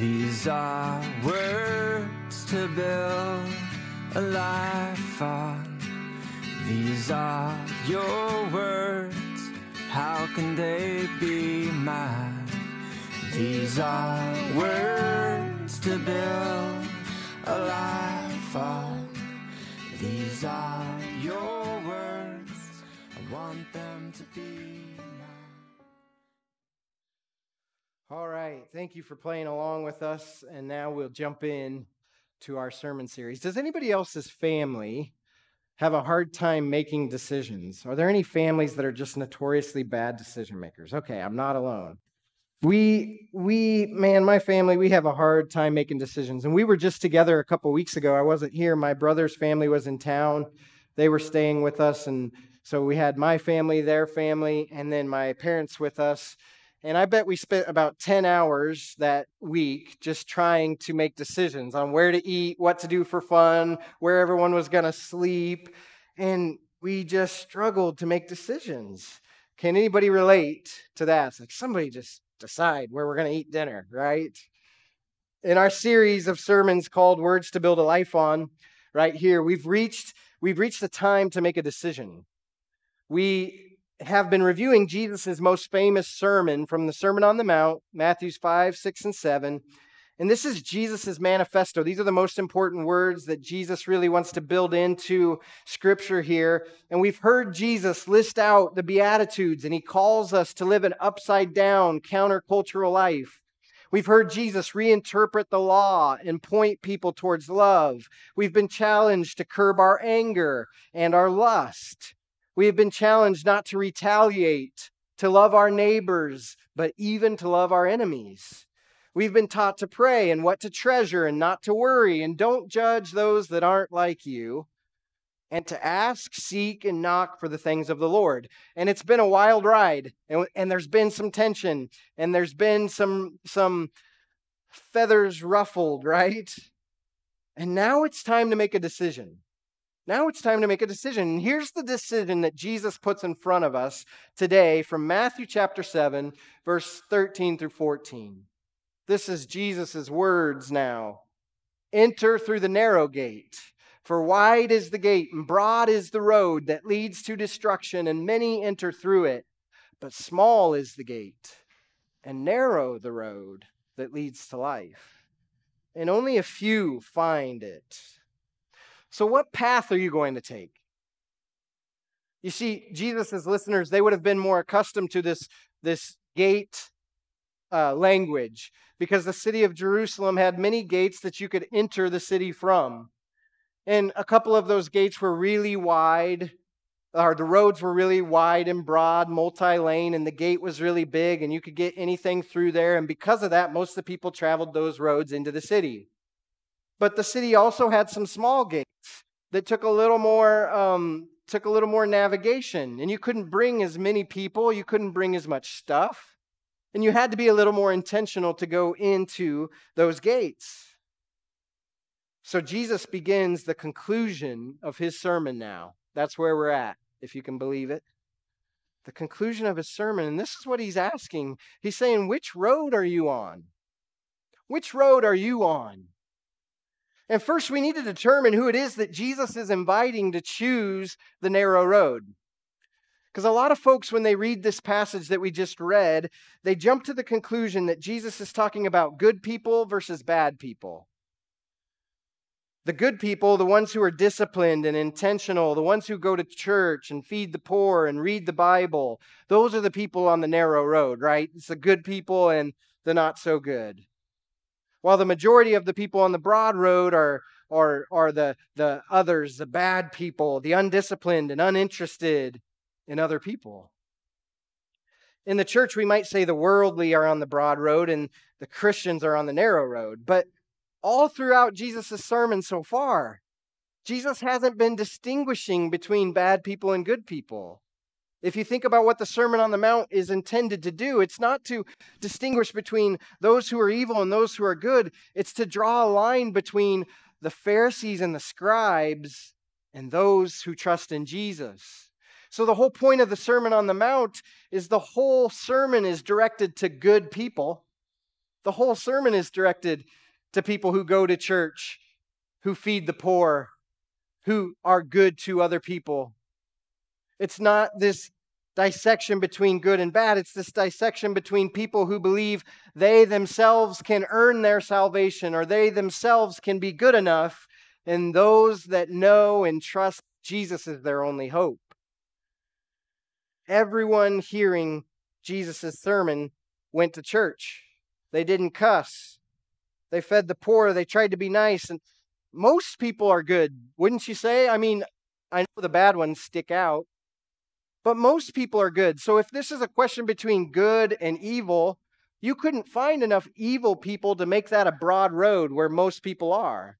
These are words to build a life on. These are your words, how can they be mine? These are words to build a life on. These are your words, I want them to be mine. All right, thank you for playing along with us, and now we'll jump in to our sermon series. Does anybody else's family have a hard time making decisions? Are there any families that are just notoriously bad decision makers? Okay, I'm not alone. My family, we have a hard time making decisions. And we were just together a couple weeks ago. I wasn't here. My brother's family was in town. They were staying with us. And so we had my family, their family, and then my parents with us. And I bet we spent about 10 hours that week just trying to make decisions on where to eat, what to do for fun, where everyone was going to sleep. And we just struggled to make decisions. Can anybody relate to that? It's like somebody just decide where we're going to eat dinner, right? In our series of sermons called Words to Build a Life On, right here, we've reached the time to make a decision. We have been reviewing Jesus' most famous sermon from the Sermon on the Mount, Matthews 5, 6, and 7. And this is Jesus' manifesto. These are the most important words that Jesus really wants to build into Scripture here. And we've heard Jesus list out the Beatitudes, and he calls us to live an upside-down, countercultural life. We've heard Jesus reinterpret the law and point people towards love. We've been challenged to curb our anger and our lust. We have been challenged not to retaliate, to love our neighbors, but even to love our enemies. We've been taught to pray and what to treasure and not to worry, and don't judge those that aren't like you, and to ask, seek, and knock for the things of the Lord. And it's been a wild ride, and there's been some tension, and there's been some feathers ruffled, right? And now it's time to make a decision. Now it's time to make a decision. And here's the decision that Jesus puts in front of us today from Matthew chapter 7, verse 13 through 14. This is Jesus' words now. Enter through the narrow gate, for wide is the gate and broad is the road that leads to destruction, and many enter through it. But small is the gate and narrow the road that leads to life, and only a few find it. So what path are you going to take? You see, Jesus' listeners, they would have been more accustomed to this gate language, because the city of Jerusalem had many gates that you could enter the city from. And a couple of those gates were really wide, or the roads were really wide and broad, multi-lane, and the gate was really big, and you could get anything through there. And because of that, most of the people traveled those roads into the city. But the city also had some small gates that took a little more navigation, and you couldn't bring as many people, you couldn't bring as much stuff, and you had to be a little more intentional to go into those gates. So Jesus begins the conclusion of his sermon now. That's where we're at, if you can believe it. The conclusion of his sermon, and this is what he's asking. He's saying, which road are you on? Which road are you on? And first, we need to determine who it is that Jesus is inviting to choose the narrow road. Because a lot of folks, when they read this passage that we just read, they jump to the conclusion that Jesus is talking about good people versus bad people. The good people, the ones who are disciplined and intentional, the ones who go to church and feed the poor and read the Bible, those are the people on the narrow road, right? It's the good people and the not so good. While the majority of the people on the broad road are the others, the bad people, the undisciplined and uninterested in other people. In the church, we might say the worldly are on the broad road and the Christians are on the narrow road. But all throughout Jesus' sermon so far, Jesus hasn't been distinguishing between bad people and good people. If you think about what the Sermon on the Mount is intended to do, it's not to distinguish between those who are evil and those who are good. It's to draw a line between the Pharisees and the scribes and those who trust in Jesus. So the whole point of the Sermon on the Mount is the whole sermon is directed to good people, The whole sermon is directed to people who go to church, who feed the poor, who are good to other people. It's not this dissection between good and bad. It's this dissection between people who believe they themselves can earn their salvation or they themselves can be good enough, and those that know and trust Jesus as their only hope. Everyone hearing Jesus' sermon went to church. They didn't cuss. They fed the poor. They tried to be nice. And most people are good, wouldn't you say? I mean, I know the bad ones stick out, but most people are good. So if this is a question between good and evil, you couldn't find enough evil people to make that a broad road where most people are.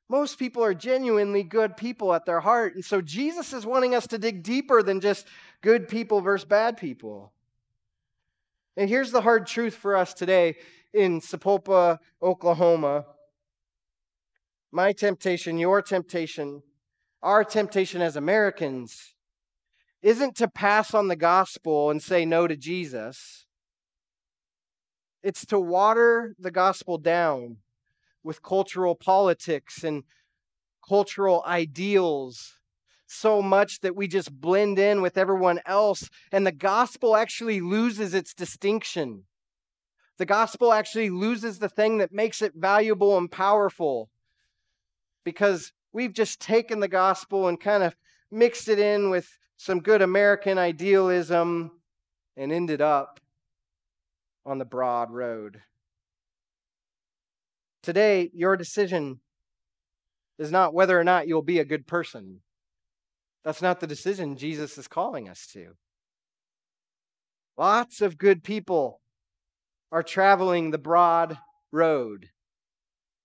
Most people are genuinely good people at their heart. And so Jesus is wanting us to dig deeper than just good people versus bad people. And here's the hard truth for us today in Sapulpa, Oklahoma. My temptation, your temptation, our temptation as Americans isn't to pass on the gospel and say no to Jesus. It's to water the gospel down with cultural politics and cultural ideals so much that we just blend in with everyone else, and the gospel actually loses its distinction. The gospel actually loses the thing that makes it valuable and powerful, because we've just taken the gospel and kind of mixed it in with some good American idealism and ended up on the broad road. Today, your decision is not whether or not you'll be a good person. That's not the decision Jesus is calling us to. Lots of good people are traveling the broad road.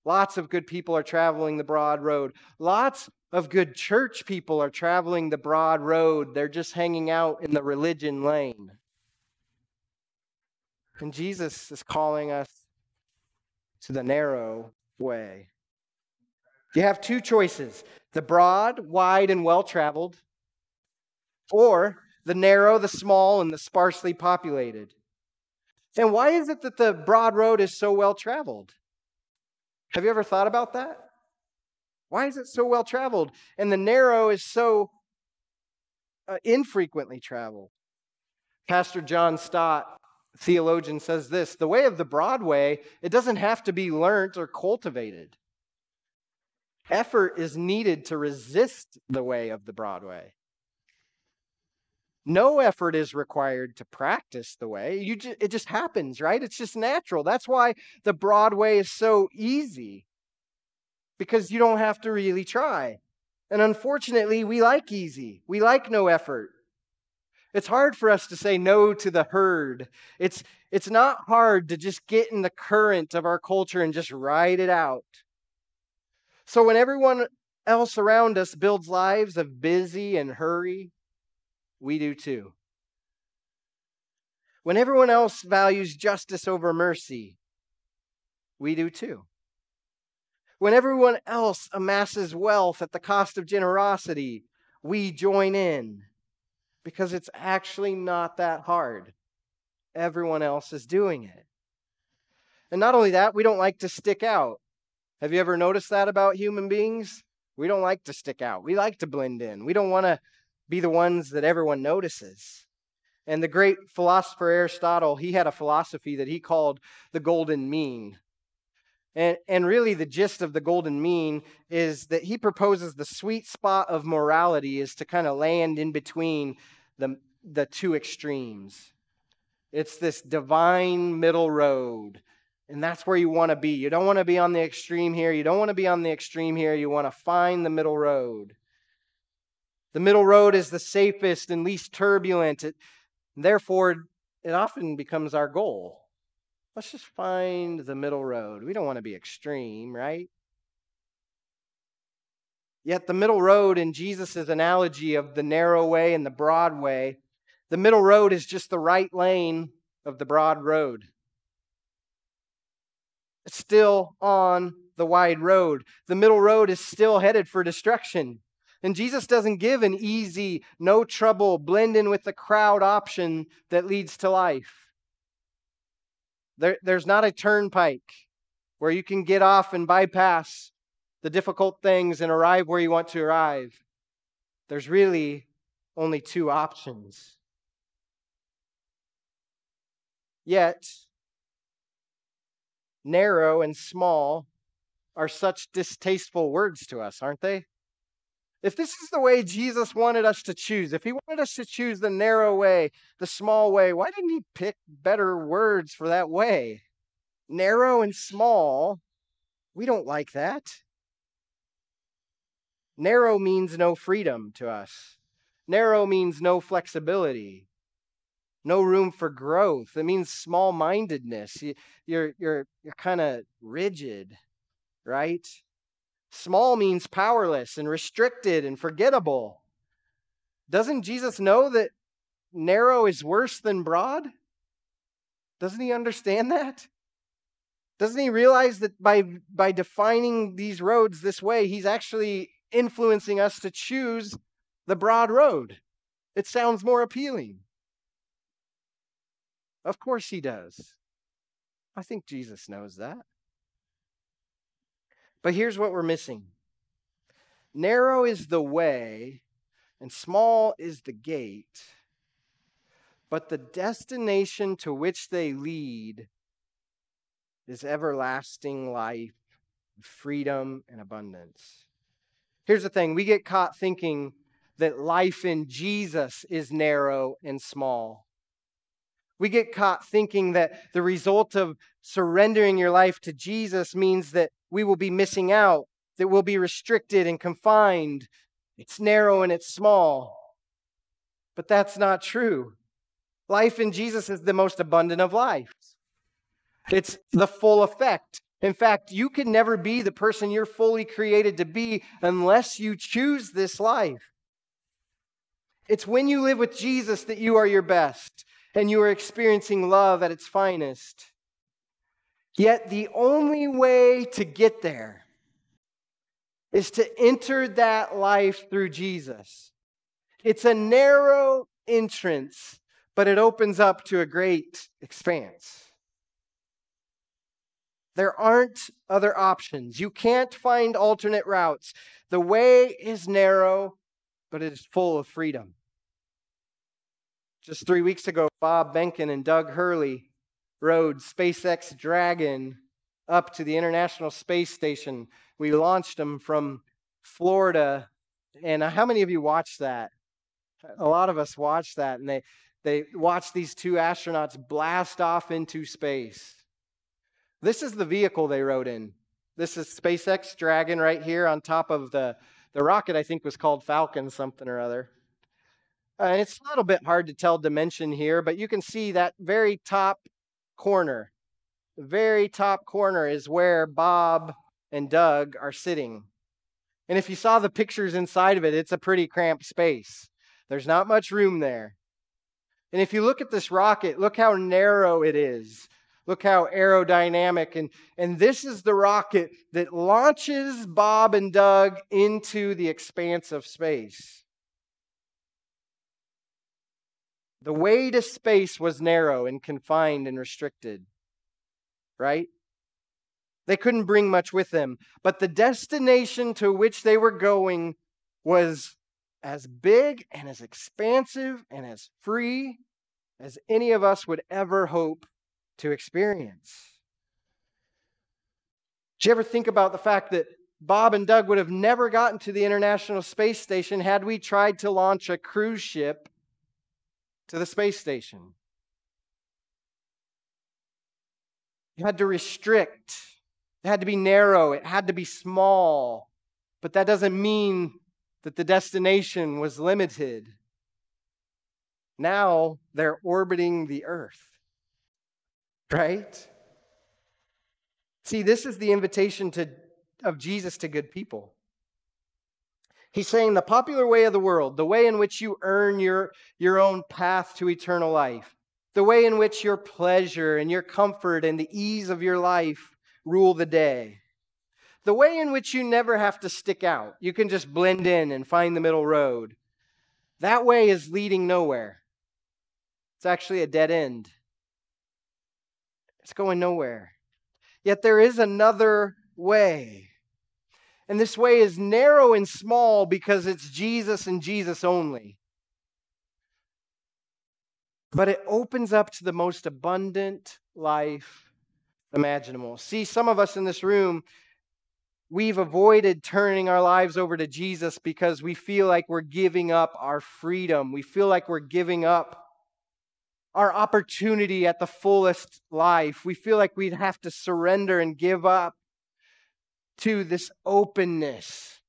Lots of good people are traveling the broad road. Lots of good church people are traveling the broad road. They're just hanging out in the religion lane. And Jesus is calling us to the narrow way. You have two choices: the broad, wide, and well-traveled, or the narrow, the small, and the sparsely populated. And why is it that the broad road is so well-traveled? Have you ever thought about that? Why is it so well-traveled? And the narrow is so infrequently traveled. Pastor John Stott, theologian, says this: the way of the broad way, it doesn't have to be learnt or cultivated. Effort is needed to resist the way of the broad way. No effort is required to practice the way. It just happens, right? It's just natural. That's why the broad way is so easy, because you don't have to really try. And unfortunately, we like easy. We like no effort. It's hard for us to say no to the herd. It's not hard to just get in the current of our culture and just ride it out. So when everyone else around us builds lives of busy and hurry, we do too. When everyone else values justice over mercy, we do too. When everyone else amasses wealth at the cost of generosity, we join in, because it's actually not that hard. Everyone else is doing it. And not only that, we don't like to stick out. Have you ever noticed that about human beings? We don't like to stick out. We like to blend in. We don't want to be the ones that everyone notices. And the great philosopher Aristotle, he had a philosophy that he called the golden mean. And really the gist of the golden mean is that he proposes the sweet spot of morality is to kind of land in between the two extremes. It's this divine middle road. And that's where you want to be. You don't want to be on the extreme here. You don't want to be on the extreme here. You want to find the middle road. The middle road is the safest and least turbulent. Therefore, it often becomes our goal. Let's just find the middle road. We don't want to be extreme, right? Yet the middle road, in Jesus' analogy of the narrow way and the broad way, the middle road is just the right lane of the broad road. It's still on the wide road. The middle road is still headed for destruction. And Jesus doesn't give an easy, no trouble, blend in with the crowd option that leads to life. There's not a turnpike where you can get off and bypass the difficult things and arrive where you want to arrive. There's really only two options. Yet, narrow and small are such distasteful words to us, aren't they? If this is the way Jesus wanted us to choose, if he wanted us to choose the narrow way, the small way, why didn't he pick better words for that way? Narrow and small, we don't like that. Narrow means no freedom to us. Narrow means no flexibility, no room for growth. It means small-mindedness. You're kind of rigid, right? Small means powerless and restricted and forgettable. Doesn't Jesus know that narrow is worse than broad? Doesn't he understand that? Doesn't he realize that by defining these roads this way, he's actually influencing us to choose the broad road? It sounds more appealing. Of course he does. I think Jesus knows that. But here's what we're missing. Narrow is the way, and small is the gate, but the destination to which they lead is everlasting life, freedom, and abundance. Here's the thing. We get caught thinking that life in Jesus is narrow and small. We get caught thinking that the result of surrendering your life to Jesus means that we will be missing out, that we'll be restricted and confined. It's narrow and it's small. But that's not true. Life in Jesus is the most abundant of lives. It's the full effect. In fact, you can never be the person you're fully created to be unless you choose this life. It's when you live with Jesus that you are your best and you are experiencing love at its finest. Yet the only way to get there is to enter that life through Jesus. It's a narrow entrance, but it opens up to a great expanse. There aren't other options. You can't find alternate routes. The way is narrow, but it is full of freedom. Just 3 weeks ago, Bob Benkin and Doug Hurley rode SpaceX Dragon up to the International Space Station. We launched them from Florida. And how many of you watched that? A lot of us watched that. And they watched these two astronauts blast off into space. This is the vehicle they rode in. This is SpaceX Dragon right here on top of the rocket, I think was called Falcon something or other. And it's a little bit hard to tell dimension here, but you can see that very top corner. The very top corner is where Bob and Doug are sitting. And if you saw the pictures inside of it, it's a pretty cramped space. There's not much room there. And if you look at this rocket, look how narrow it is. Look how aerodynamic. And this is the rocket that launches Bob and Doug into the expanse of space. The way to space was narrow and confined and restricted, right? They couldn't bring much with them, but the destination to which they were going was as big and as expansive and as free as any of us would ever hope to experience. Did you ever think about the fact that Bob and Doug would have never gotten to the International Space Station had we tried to launch a cruise ship to the space station? You had to restrict. It had to be narrow. It had to be small. But that doesn't mean that the destination was limited. Now they're orbiting the Earth. Right? See, this is the invitation of Jesus to good people. He's saying the popular way of the world, the way in which you earn your own path to eternal life, the way in which your pleasure and your comfort and the ease of your life rule the day, the way in which you never have to stick out, you can just blend in and find the middle road, that way is leading nowhere. It's actually a dead end. It's going nowhere. Yet there is another way. And this way is narrow and small because it's Jesus and Jesus only. But it opens up to the most abundant life imaginable. See, some of us in this room, we've avoided turning our lives over to Jesus because we feel like we're giving up our freedom. We feel like we're giving up our opportunity at the fullest life. We feel like we'd have to surrender and give up to this openness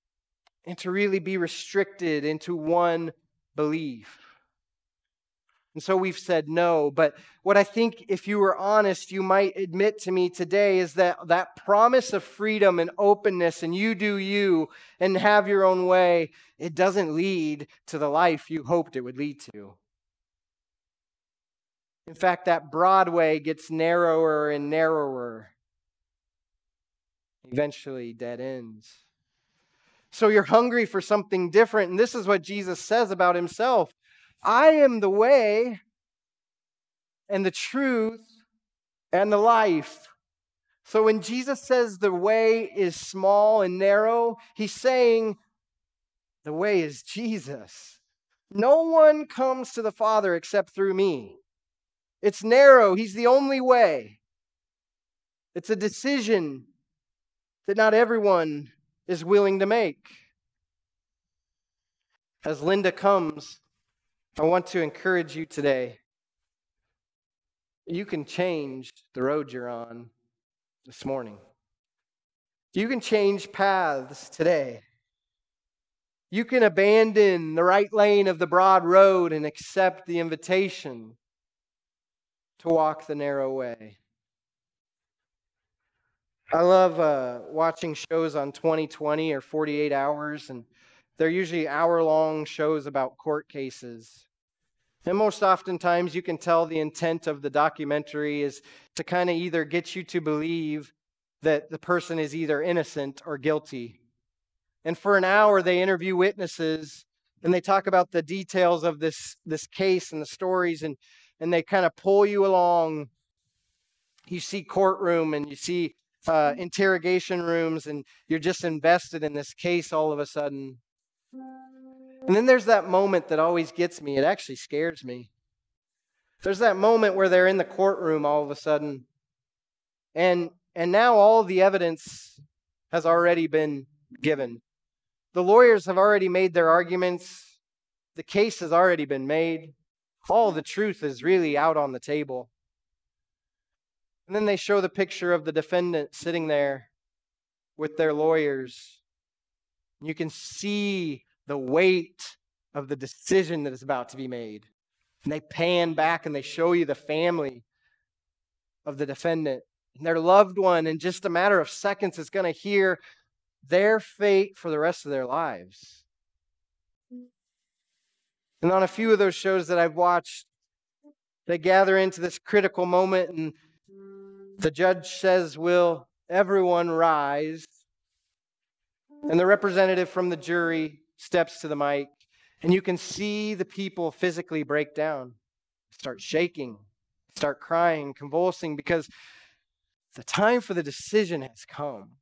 and to really be restricted into one belief. And so we've said no. But what I think, if you were honest, you might admit to me today is that promise of freedom and openness and you do you and have your own way, it doesn't lead to the life you hoped it would lead to. In fact, that broad way gets narrower and narrower. Eventually, dead ends. So you're hungry for something different. And this is what Jesus says about himself. I am the way and the truth and the life. So when Jesus says the way is small and narrow, he's saying the way is Jesus. No one comes to the Father except through me. It's narrow. He's the only way. It's a decision that not everyone is willing to make. As Linda comes, I want to encourage you today. You can change the road you're on this morning. You can change paths today. You can abandon the right lane of the broad road and accept the invitation to walk the narrow way. I love watching shows on 20/20 or 48 hours, and they're usually hour-long shows about court cases. And most oftentimes you can tell the intent of the documentary is to kind of either get you to believe that the person is either innocent or guilty. And for an hour they interview witnesses and they talk about the details of this case and the stories, and they kind of pull you along. You see courtroom and you see interrogation rooms, and you're just invested in this case all of a sudden. And then there's that moment that always gets me. It actually scares me. There's that moment where they're in the courtroom all of a sudden, and now all the evidence has already been given. The lawyers have already made their arguments. The case has already been made. All the truth is really out on the table. And then they show the picture of the defendant sitting there with their lawyers. You can see the weight of the decision that is about to be made. And they pan back and they show you the family of the defendant. And their loved one, in just a matter of seconds, is going to hear their fate for the rest of their lives. And on a few of those shows that I've watched, they gather into this critical moment, and the judge says, "Will everyone rise?" And the representative from the jury steps to the mic, and you can see the people physically break down, start shaking, start crying, convulsing, because the time for the decision has come.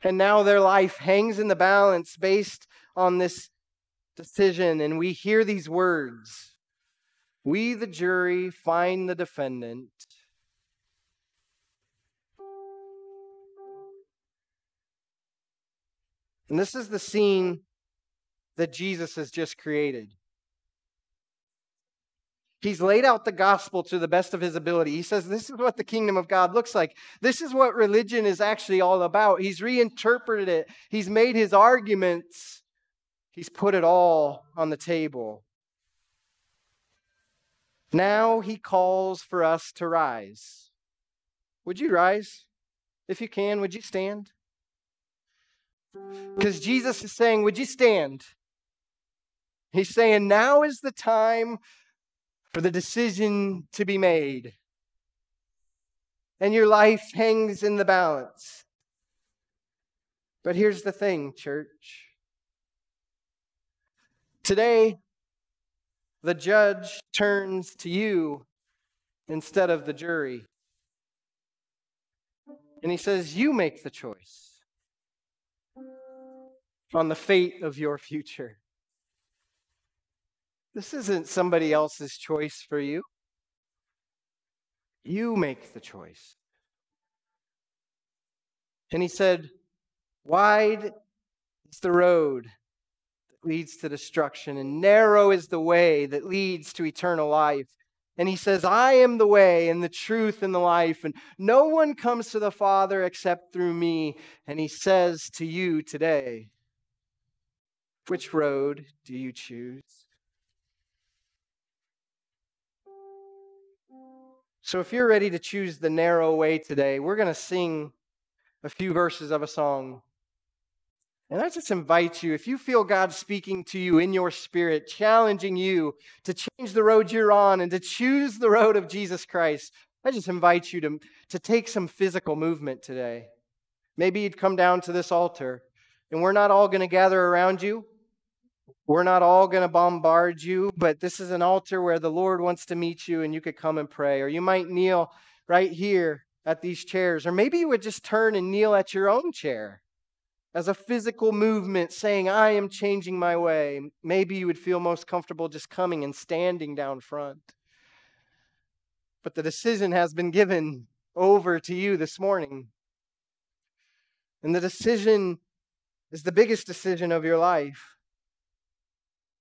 And now their life hangs in the balance based on this decision, and we hear these words: "We, the jury, find the defendant." And this is the scene that Jesus has just created. He's laid out the gospel to the best of his ability. He says, this is what the kingdom of God looks like. This is what religion is actually all about. He's reinterpreted it. He's made his arguments. He's put it all on the table. Now he calls for us to rise. Would you rise? If you can, would you stand? Because Jesus is saying, would you stand? He's saying, now is the time for the decision to be made. And your life hangs in the balance. But here's the thing, church. Today, the judge turns to you instead of the jury. And he says, you make the choice on the fate of your future. This isn't somebody else's choice for you. You make the choice. And he said, wide is the road that leads to destruction, and narrow is the way that leads to eternal life. And he says, I am the way and the truth and the life, and no one comes to the Father except through me. And he says to you today, which road do you choose? So if you're ready to choose the narrow way today, we're going to sing a few verses of a song. And I just invite you, if you feel God speaking to you in your spirit, challenging you to change the road you're on and to choose the road of Jesus Christ, I just invite you to take some physical movement today. Maybe you'd come down to this altar, and we're not all going to gather around you. We're not all going to bombard you, but this is an altar where the Lord wants to meet you, and you could come and pray. Or you might kneel right here at these chairs. Or maybe you would just turn and kneel at your own chair as a physical movement saying, I am changing my way. Maybe you would feel most comfortable just coming and standing down front. But the decision has been given over to you this morning. And the decision is the biggest decision of your life.